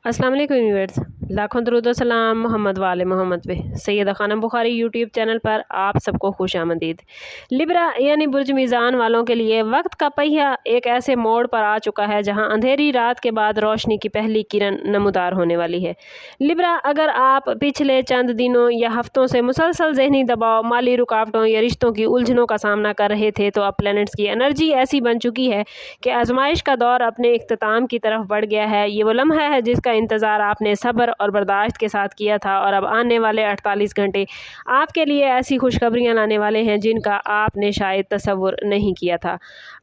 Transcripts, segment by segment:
अस्सलाम वालेकुम व्यूअर्स, लाखों दरूद व सलाम मोहम्मद वाले मोहम्मद पे। सैयदा खानम बुखारी यूट्यूब चैनल पर आप सबको खुश आमदीद। लिब्रा यानी बुर्ज मीज़ान वालों के लिए वक्त का पहिया एक ऐसे मोड़ पर आ चुका है जहां अंधेरी रात के बाद रोशनी की पहली किरण नमूदार होने वाली है। लिब्रा, अगर आप पिछले चंद दिनों या हफ्तों से मुसलसल जहनी दबाव, माली रुकावटों या रिश्तों की उलझनों का सामना कर रहे थे, तो अब प्लैनेट्स की एनर्जी ऐसी बन चुकी है कि आजमाइश का दौर अपने इख्तिताम की तरफ बढ़ गया है। ये वो लम्हा है जिसका इंतज़ार आपने सब्र और बर्दाश्त के साथ किया था, और अब आने वाले 48 घंटे आपके लिए ऐसी खुशखबरियाँ लाने वाले हैं जिनका आपने शायद तसव्वुर नहीं किया था।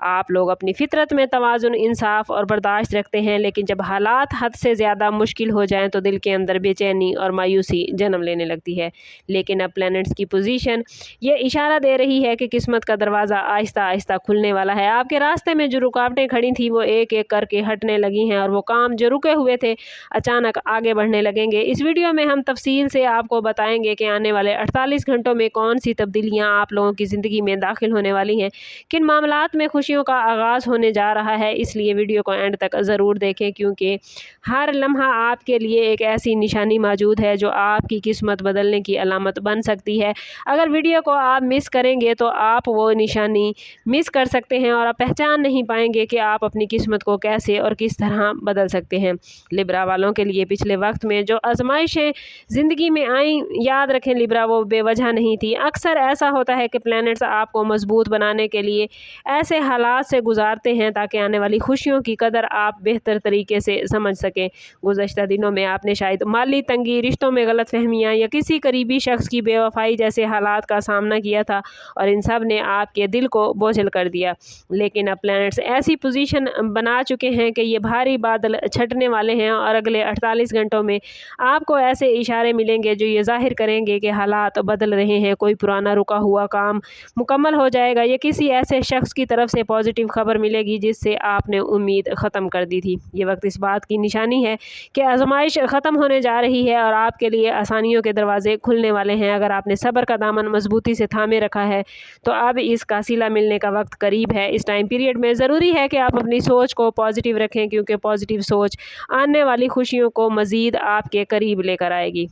आप लोग अपनी फितरत में तवाज़ुन, इंसाफ और बर्दाश्त रखते हैं, लेकिन जब हालात हद से ज़्यादा मुश्किल हो जाएं तो दिल के अंदर बेचैनी और मायूसी जन्म लेने लगती है। लेकिन अब प्लैनेट्स की पोजीशन ये इशारा दे रही है कि किस्मत का दरवाज़ा आहिस्ता आहिस्ता खुलने वाला है। आपके रास्ते में जो रुकावटें खड़ी थी वो एक एक करके हटने लगी हैं, और वो काम जो रुके हुए थे अचानक आगे बढ़ने लगेंगे। इस वीडियो में हम तफसील से आपको बताएंगे कि आने वाले 48 घंटों में कौन सी तब्दीलियां आप लोगों की ज़िंदगी में दाखिल होने वाली हैं, किन मामलात में खुशियों का आगाज़ होने जा रहा है। इसलिए वीडियो को एंड तक ज़रूर देखें, क्योंकि हर लम्हा आपके लिए एक ऐसी निशानी मौजूद है जो आपकी किस्मत बदलने की अलामत बन सकती है। अगर वीडियो को आप मिस करेंगे तो आप वो निशानी मिस कर सकते हैं और आप पहचान नहीं पाएंगे कि आप अपनी किस्मत को कैसे और किस तरह बदल सकते हैं। लिब्रा वालों के लिए पिछले वक्त में जो आजमाइशें ज़िंदगी में आई, याद रखें लिब्रा, वो बेवजह नहीं थी। अक्सर ऐसा होता है कि प्लैनेट्स आपको मजबूत बनाने के लिए ऐसे हालात से गुजारते हैं ताकि आने वाली खुशियों की कदर आप बेहतर तरीके से समझ सकें। गुज़श्ता दिनों में आपने शायद माली तंगी, रिश्तों में गलतफहमियाँ या किसी करीबी शख्स की बेवफाई जैसे हालात का सामना किया था, और इन सब ने आपके दिल को बोझल कर दिया। लेकिन अब प्लैनेट्स ऐसी पोजीशन बना चुके हैं कि ये भारी बादल छटने वाले हैं, और अगले 48 घंटों में आपको ऐसे इशारे मिलेंगे जो ये जाहिर करेंगे कि हालात बदल रहे हैं। कोई पुराना रुका हुआ काम मुकम्मल हो जाएगा, या किसी ऐसे शख्स की तरफ से पॉजिटिव खबर मिलेगी जिससे आपने उम्मीद ख़त्म कर दी थी। ये वक्त इस बात की निशानी है कि आजमाइश ख़त्म होने जा रही है और आपके लिए आसानियों के दरवाजे खुलने वाले हैं। अगर आपने सब्र का दामन मजबूती से थामे रखा है तो अब इसका सिला मिलने का वक्त करीब है। इस टाइम पीरियड में ज़रूरी है कि आप अपनी सोच को पॉजिटिव रखें, क्योंकि पॉजिटिव सोच आने वाली खुशियों को मज़ीद आपके करीब लेकर आएगी।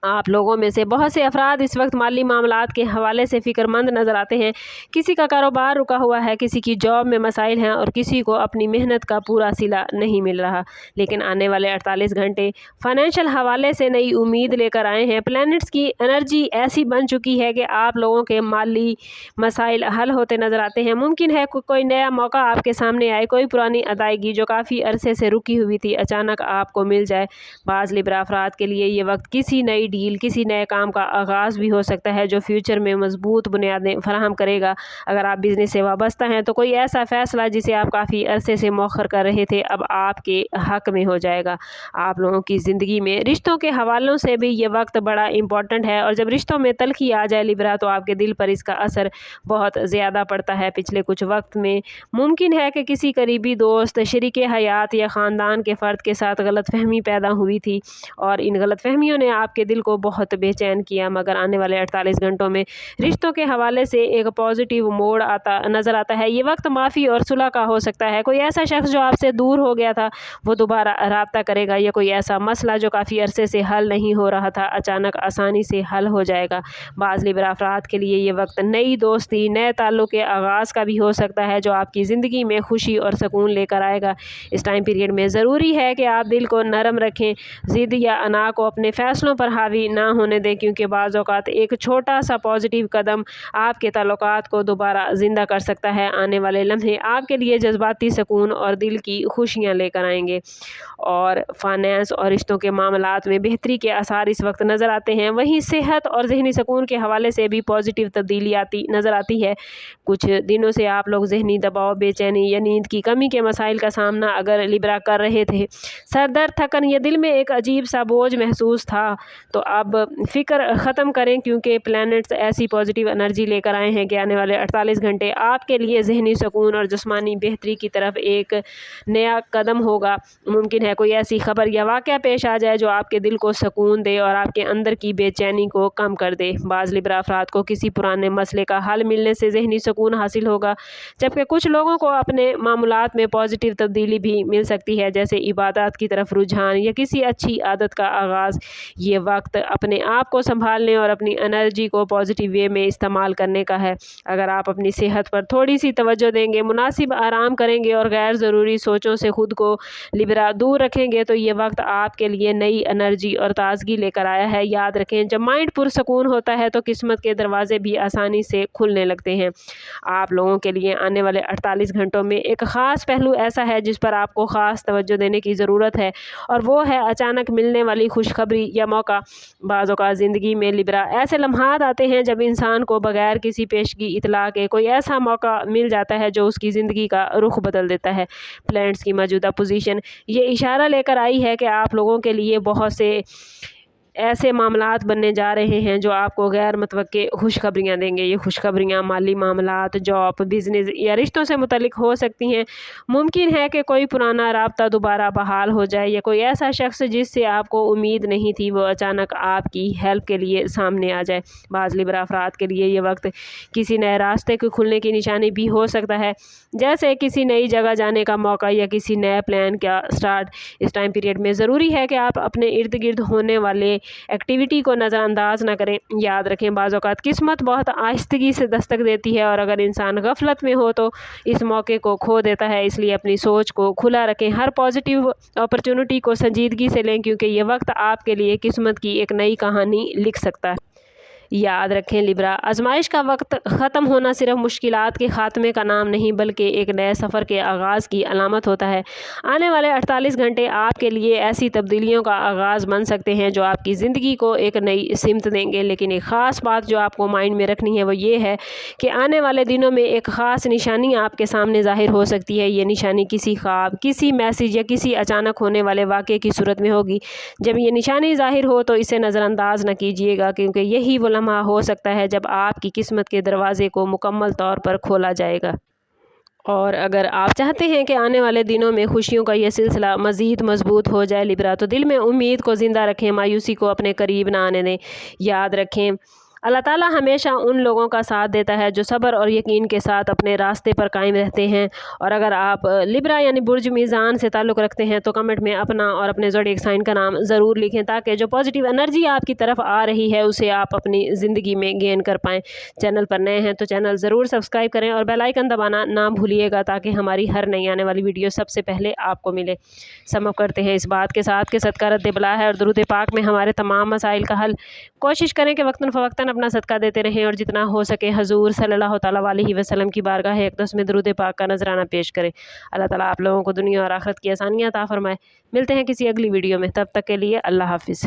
आप लोगों में से बहुत से अफराद इस वक्त माली मामलात के हवाले से फ़िक्रमंद नज़र आते हैं। किसी का कारोबार रुका हुआ है, किसी की जॉब में मसाइल हैं, और किसी को अपनी मेहनत का पूरा सिला नहीं मिल रहा। लेकिन आने वाले 48 घंटे फाइनेंशियल हवाले से नई उम्मीद लेकर आए हैं। प्लैनेट्स की एनर्जी ऐसी बन चुकी है कि आप लोगों के माली मसाइल हल होते नज़र आते हैं। मुमकिन है कोई नया मौका आपके सामने आए, कोई पुरानी अदायगी जो काफ़ी अरसे से रुकी हुई थी अचानक आपको मिल जाए। बाज़ लिब्रा अफराद के लिए ये वक्त किसी नई डील, किसी नए काम का आगाज़ भी हो सकता है जो फ्यूचर में मजबूत बुनियादें फराहम करेगा। अगर आप बिज़नेस से वाबस्ता हैं तो कोई ऐसा फ़ैसला जिसे आप काफ़ी अरसे से मौखर कर रहे थे अब आपके हक़ में हो जाएगा। आप लोगों की ज़िंदगी में रिश्तों के हवालों से भी ये वक्त बड़ा इम्पॉर्टेंट है, और जब रिश्तों में तलखी आ जाए लिब्रा तो आपके दिल पर इसका असर बहुत ज़्यादा पड़ता है। पिछले कुछ वक्त में मुमकिन है कि किसी करीबी दोस्त, शरीके हयात या ख़ानदान के फ़र्द के साथ गलतफ़हमी पैदा हुई थी, और इन गलतफ़हमियों ने आपके दिल को बहुत बेचैन किया। मगर आने वाले 48 घंटों में रिश्तों के हवाले से एक पॉजिटिव मोड़ नज़र आता है। ये वक्त माफ़ी और सुलह का हो सकता है। कोई ऐसा शख्स जो आपसे दूर हो गया था वो दोबारा राब्ता करेगा, या कोई ऐसा मसला जो काफ़ी अरसे से हल नहीं हो रहा था अचानक आसानी से हल हो जाएगा। बाज़ लिब्रा अफराद के लिए ये वक्त नई दोस्ती, नए ताल्लुक़ के आगाज़ का भी हो सकता है जो आपकी ज़िंदगी में खुशी और सुकून लेकर आएगा। इस टाइम पीरियड में ज़रूरी है कि आप दिल को नरम रखें, ज़िद या अना को अपने फ़ैसलों पर हावी ना होने दें, क्योंकि बाज़ औक़ात एक छोटा सा पॉजिटिव कदम आपके ताल्लुकात को दोबारा ज़िंदा कर सकता है। आने वाले लम्हे आपके लिए जज्बाती सुकून और दिल की खुशियाँ लेकर आएंगे, और फाइनेंस और रिश्तों के मामलात में बेहतरी के आसार इस वक्त नज़र आते हैं। वहीं सेहत और ज़हनी सुकून के हवाले से भी पॉजिटिव तब्दीली नज़र आती है। कुछ दिनों से आप लोग ज़हनी दबाव, बेचैनी या नींद की कमी के मसाइल का सामना अगर लिब्रा कर रहे थे, सर दर्द, थकन या दिल में एक अजीब सा बोझ महसूस था, तो अब फिक्र ख़त्म करें, क्योंकि प्लैनेट्स ऐसी पॉजिटिव एनर्जी लेकर आए हैं कि आने वाले 48 घंटे आपके लिए ज़हनी सुकून और जिस्मानी बेहतरी की तरफ एक नया कदम होगा। मुमकिन है कोई ऐसी खबर या वाक़या पेश आ जाए जो आपके दिल को सुकून दे और आपके अंदर की बेचैनी को कम कर दे। बाज़ लिब्रा अफराद को किसी पुराने मसले का हल मिलने से ज़हनी सुकून हासिल होगा, जबकि कुछ लोगों को अपने मामूलात में पॉजिटिव तब्दीली भी मिल सकती है, जैसे इबादत की तरफ रुझान या किसी अच्छी आदत का आगाज़। ये वक्त अपने आप को संभालने और अपनी एनर्जी को पॉजिटिव वे में इस्तेमाल करने का है। अगर आप अपनी सेहत पर थोड़ी सी तवज्जो देंगे, मुनासिब आराम करेंगे और गैर ज़रूरी सोचों से ख़ुद को लिब्रा दूर रखेंगे तो ये वक्त आपके लिए नई एनर्जी और ताज़गी लेकर आया है। याद रखें, जब माइंड पुरसकून होता है तो किस्मत के दरवाजे भी आसानी से खुलने लगते हैं। आप लोगों के लिए आने वाले 48 घंटों में एक ख़ास पहलू ऐसा है जिस पर आपको ख़ास तवज्जो देने की ज़रूरत है, और वो है अचानक मिलने वाली खुशखबरी या मौका। बाज़ औक़ात ज़िंदगी में लिब्रा ऐसे लम्हात आते हैं जब इंसान को बगैर किसी पेशगी इतला के कोई ऐसा मौका मिल जाता है जो उसकी ज़िंदगी का रुख बदल देता है। प्लैनेट्स की मौजूदा पोजीशन ये इशारा लेकर आई है कि आप लोगों के लिए बहुत से ऐसे मामलात बनने जा रहे हैं जो आपको गैर मुतवक्के खुशखबरियाँ देंगे। ये खुशखबरियाँ माली मामलात, जॉब, बिज़नेस या रिश्तों से मुतल्लिक हो सकती हैं। मुमकिन है कि कोई पुराना राब्ता दोबारा बहाल हो जाए या कोई ऐसा शख्स जिससे आपको उम्मीद नहीं थी वो अचानक आपकी हेल्प के लिए सामने आ जाए। बाज़ लिब्रा अफराद के लिए ये वक्त किसी नए रास्ते के खुलने की निशानी भी हो सकता है, जैसे किसी नई जगह जाने का मौका या किसी नए प्लान का स्टार्ट। इस टाइम पीरियड में ज़रूरी है कि आप अपने इर्द गिर्द होने वाले एक्टिविटी को नज़रअंदाज ना करें। याद रखें, बाज़ औक़ात किस्मत बहुत आहिस्तगी से दस्तक देती है और अगर इंसान गफलत में हो तो इस मौके को खो देता है। इसलिए अपनी सोच को खुला रखें, हर पॉजिटिव अपॉर्चुनिटी को संजीदगी से लें, क्योंकि ये वक्त आपके लिए किस्मत की एक नई कहानी लिख सकता है। याद रखें लिब्रा, आजमाइश का वक्त ख़त्म होना सिर्फ मुश्किलात के ख़ात्मे का नाम नहीं बल्कि एक नए सफ़र के आगाज़ की अलामत होता है। आने वाले 48 घंटे आपके लिए ऐसी तब्दीलियों का आगाज़ बन सकते हैं जो आपकी ज़िंदगी को एक नई सिमत देंगे। लेकिन एक ख़ास बात जो आपको माइंड में रखनी है वो ये है कि आने वाले दिनों में एक ख़ास निशानी आपके सामने ज़ाहिर हो सकती है। ये निशानी किसी ख्वाब, किसी मैसेज या किसी अचानक होने वाले वाक़े की सूरत में होगी। जब ये निशानी ज़ाहिर हो तो इसे नज़रअंदाज न कीजिएगा, क्योंकि यही वो लम्हा हो सकता है जब आपकी किस्मत के दरवाजे को मुकम्मल तौर पर खोला जाएगा। और अगर आप चाहते हैं कि आने वाले दिनों में खुशियों का ये सिलसिला मज़ीद मजबूत हो जाए लिब्रा, तो दिल में उम्मीद को ज़िंदा रखें, मायूसी को अपने करीब ना आने दें। याद रखें, अल्लाह ताला हमेशा उन लोगों का साथ देता है जो सब्र और यकीन के साथ अपने रास्ते पर कायम रहते हैं। और अगर आप लिब्रा यानी बुर्ज मीज़ान से ताल्लुक़ रखते हैं तो कमेंट में अपना और अपने ज़ोडिएक साइन का नाम ज़रूर लिखें, ताकि जो पॉजिटिव एनर्जी आपकी तरफ आ रही है उसे आप अपनी ज़िंदगी में गेन कर पाएँ। चैनल पर नए हैं तो चैनल ज़रूर सब्सक्राइब करें और बेल आइकन दबाना ना भूलिएगा, ताकि हमारी हर नई आने वाली वीडियो सबसे पहले आपको मिले। समझ करते हैं इस बात के साथ कि सदका रद्द बला है और दुरूद पाक में हमारे तमाम मसाइल का हल। कोशिश करें कि वक्तन फ़वक्तन अपना सदका देते रहें और जितना हो सके हजूर सल्लल्लाहु तआला अलैहि वसल्लम की बारगाह अक़दस में दुरूद पाक का नजराना पेश करें। अल्लाह ताला आप लोगों को दुनिया और आखिरत की आसानियाँ अता फरमाए। मिलते हैं किसी अगली वीडियो में, तब तक के लिए अल्लाह हाफ़िज़।